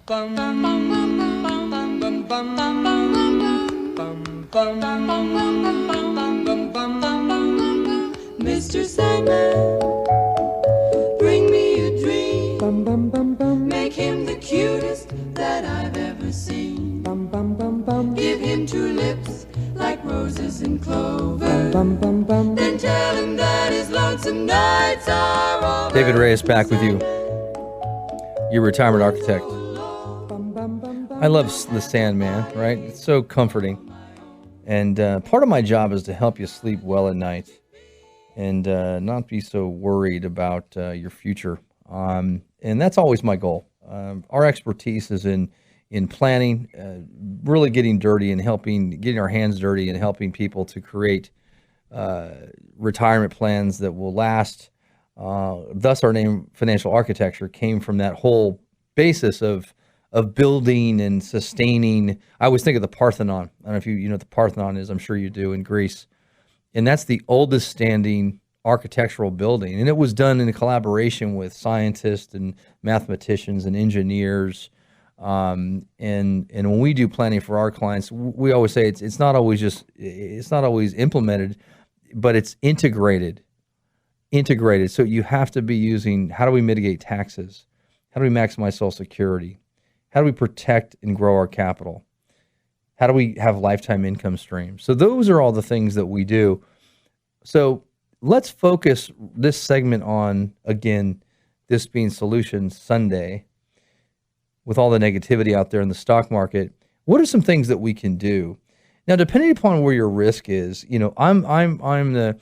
Mr. Sandman, bring me a dream. Make him the cutest that I've ever seen. Give him two lips like roses and clover. Then tell him that his lonesome nights are over. David Reyes back with you, your retirement architect. I love the Sandman, right? It's so comforting. And part of my job is to help you sleep well at night and not be so worried about your future. And that's always my goal. Our expertise is in planning, really getting dirty and getting our hands dirty and helping people to create retirement plans that will last. Thus, our name, Financial Architecture, came from that whole basis of building and sustaining. I always think of the Parthenon. I don't know if you know what the Parthenon is. I'm sure you do, in Greece. And that's the oldest standing architectural building. And it was done in collaboration with scientists and mathematicians and engineers. And when we do planning for our clients, we always say it's not always implemented, but it's integrated. So you have to be using, how do we mitigate taxes? How do we maximize Social Security? How do we protect and grow our capital? How do we have lifetime income streams? So those are all the things that we do. So let's focus this segment on, again, this being Solution Sunday, with all the negativity out there in the stock market. What are some things that we can do? Now, depending upon where your risk is, I'm the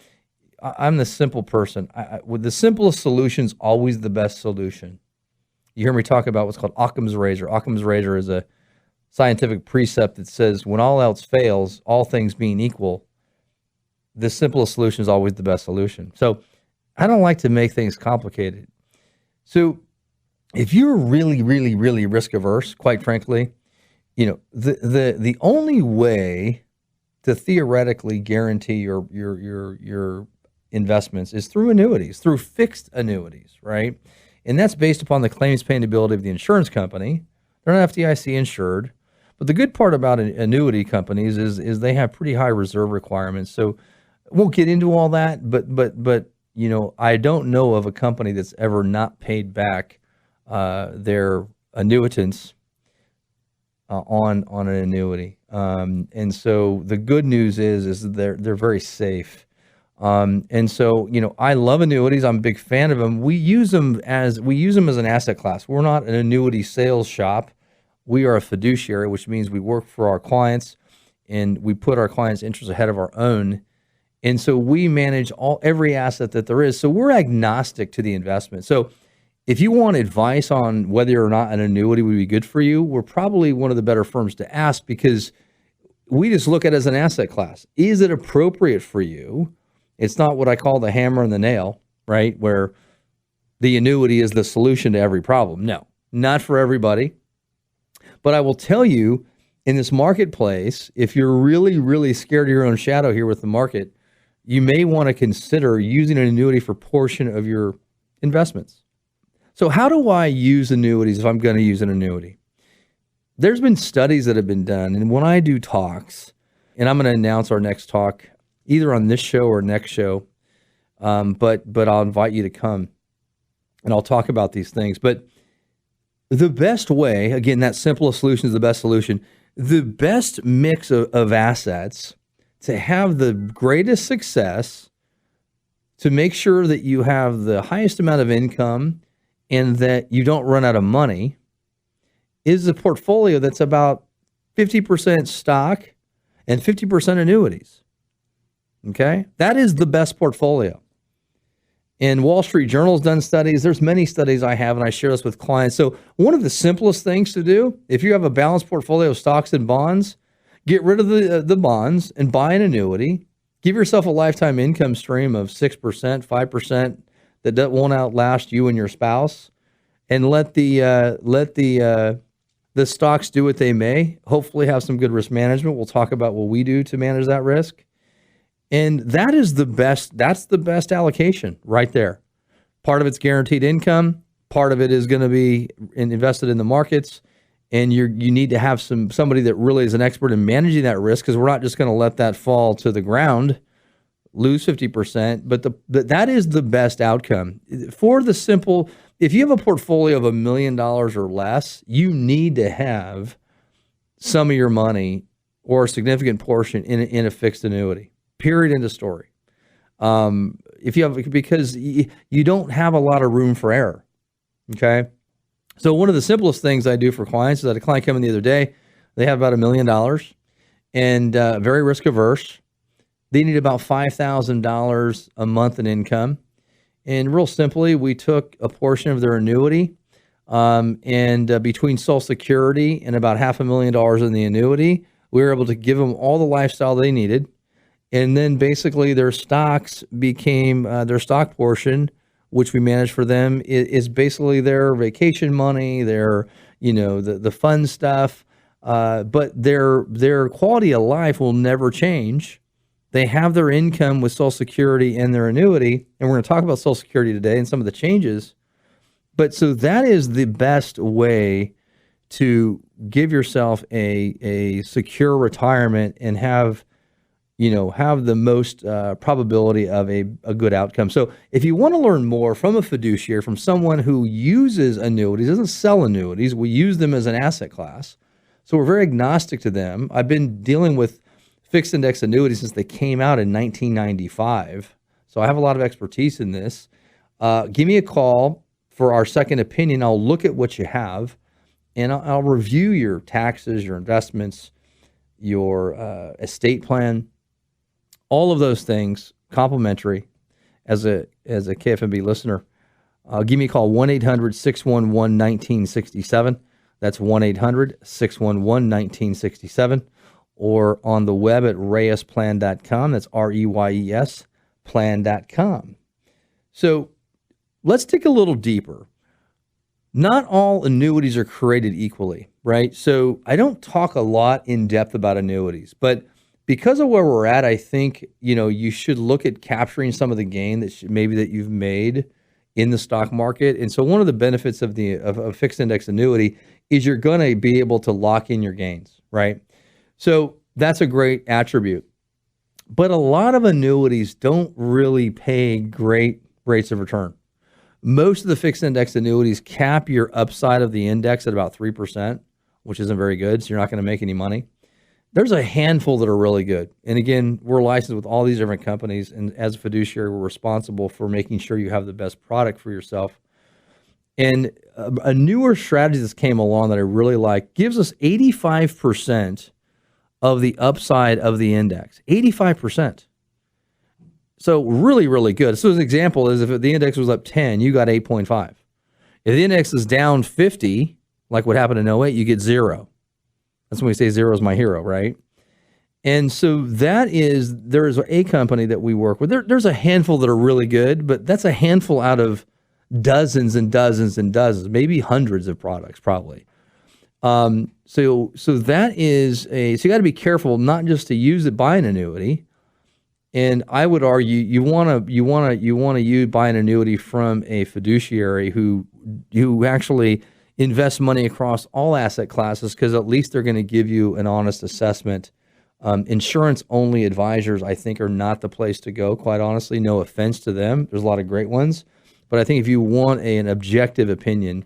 simple person. With the simplest solution's always the best solution. You hear me talk about what's called Occam's razor. Occam's razor is a scientific precept that says when all else fails, all things being equal, the simplest solution is always the best solution. So I don't like to make things complicated. So if you're really, really, really risk averse, quite frankly, the only way to theoretically guarantee your investments is through annuities, through fixed annuities, right? And that's based upon the claims paying ability of the insurance company. They're not FDIC insured. But the good part about annuity companies is they have pretty high reserve requirements. So I won't get into all that, but I don't know of a company that's ever not paid back their annuitants on an annuity. And so the good news is they're very safe. And so, I love annuities. I'm a big fan of them. We use them as an asset class. We're not an annuity sales shop. We are a fiduciary, which means we work for our clients and we put our clients' interests ahead of our own. And so we manage every asset that there is. So we're agnostic to the investment. So if you want advice on whether or not an annuity would be good for you, we're probably one of the better firms to ask, because we just look at it as an asset class. Is it appropriate for you? It's not what I call the hammer and the nail, right? Where the annuity is the solution to every problem. No, not for everybody. But I will tell you, in this marketplace, if you're really, really scared of your own shadow here with the market, you may want to consider using an annuity for a portion of your investments. So how do I use annuities if I'm going to use an annuity? There's been studies that have been done, and when I do talks, and I'm going to announce our next talk either on this show or next show, but I'll invite you to come, and I'll talk about these things. But the best way, again, that simplest solution is the best solution. The best mix of assets to have the greatest success, to make sure that you have the highest amount of income and that you don't run out of money, is a portfolio that's about 50% stock and 50% annuities. Okay? That is the best portfolio. And Wall Street Journal's done studies. There's many studies I have, and I share this with clients. So one of the simplest things to do, if you have a balanced portfolio of stocks and bonds, get rid of the bonds and buy an annuity. Give yourself a lifetime income stream of 6%, 5% that won't outlast you and your spouse, and let the stocks do what they may. Hopefully have some good risk management. We'll talk about what we do to manage that risk. And that is that's the best allocation right there. Part of it's guaranteed income. Part of it is going to be invested in the markets. and you need to have somebody that really is an expert in managing that risk, because we're not just going to let that fall to the ground, lose 50%. But that is the best outcome for the simple. If you have a portfolio of $1 million or less, you need to have some of your money or a significant portion in a fixed annuity. Period. End of story. If you have, because you don't have a lot of room for error. Okay. So one of the simplest things I do for clients is that a client came in the other day, they have about $1 million and very risk averse. They need about $5,000 a month in income. And real simply, we took a portion of their annuity and between Social Security and about $500,000 in the annuity, we were able to give them all the lifestyle they needed. And then basically their stocks became their stock portion, which we manage for them, is basically their vacation money, their, the fun stuff. But their quality of life will never change. They have their income with Social Security and their annuity. And we're going to talk about Social Security today and some of the changes. But so that is the best way to give yourself a secure retirement and have the most probability of a good outcome. So if you want to learn more from a fiduciary, from someone who uses annuities, doesn't sell annuities, we use them as an asset class. So we're very agnostic to them. I've been dealing with fixed index annuities since they came out in 1995. So I have a lot of expertise in this. Give me a call for our second opinion. I'll look at what you have and I'll review your taxes, your investments, your estate plan, all of those things complimentary as a KFMB listener. Give me a call, 1-800-611-1967. That's 1-800-611-1967. Or on the web at reyesplan.com. That's REYES plan.com. So let's dig a little deeper. Not all annuities are created equally, right? So I don't talk a lot in depth about annuities, but because of where we're at, I think, you should look at capturing some of the gain that you've made in the stock market. And so one of the benefits of a fixed index annuity is you're going to be able to lock in your gains, right? So that's a great attribute. But a lot of annuities don't really pay great rates of return. Most of the fixed index annuities cap your upside of the index at about 3%, which isn't very good. So you're not going to make any money. There's a handful that are really good. And again, we're licensed with all these different companies. And as a fiduciary, we're responsible for making sure you have the best product for yourself. And a newer strategy that came along that I really like gives us 85% of the upside of the index, 85%. So really, really good. So an example is if the index was up 10, you got 8.5. If the index is down 50, like what happened in 08, you get 0. That's when we say zero is my hero, right? And so there is a company that we work with. There's a handful that are really good, but that's a handful out of dozens and dozens and dozens, maybe hundreds of products probably. So that is so you got to be careful not just to use it, buy an annuity. And I would argue you want to buy an annuity from a fiduciary who actually invests money across all asset classes, because at least they're going to give you an honest assessment. Insurance only advisors, I think, are not the place to go, quite honestly. No offense to them. There's a lot of great ones. But I think if you want an objective opinion,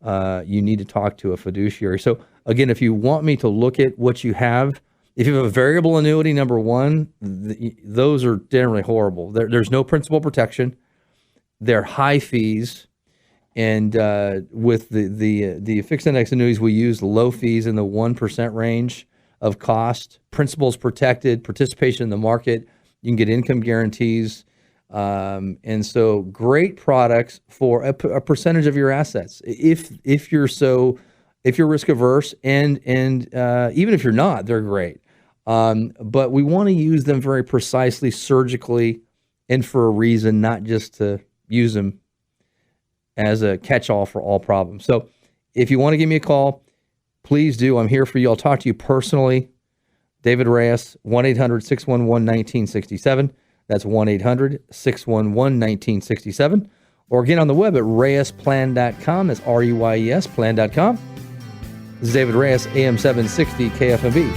you need to talk to a fiduciary. So again, if you want me to look at what you have, if you have a variable annuity, number one, those are generally horrible. There's no principal protection. They're high fees. And with the fixed index annuities, we use low fees in the 1% range of cost. Principal's protected, participation in the market. You can get income guarantees. And so great products for a percentage of your assets. If you're risk averse and even if you're not, they're great. But we want to use them very precisely, surgically, and for a reason, not just to use them as a catch-all for all problems. So if you want to give me a call, please do. I'm here for you. I'll talk to you personally. David Reyes, 1-800-611-1967. That's This is David Reyes, AM 760 KFMB.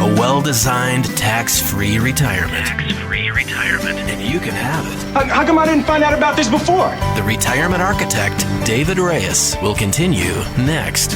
A well-designed, tax-free retirement. And you can have it. How come I didn't find out about this before? The Retirement Architect, David Reyes, will continue next.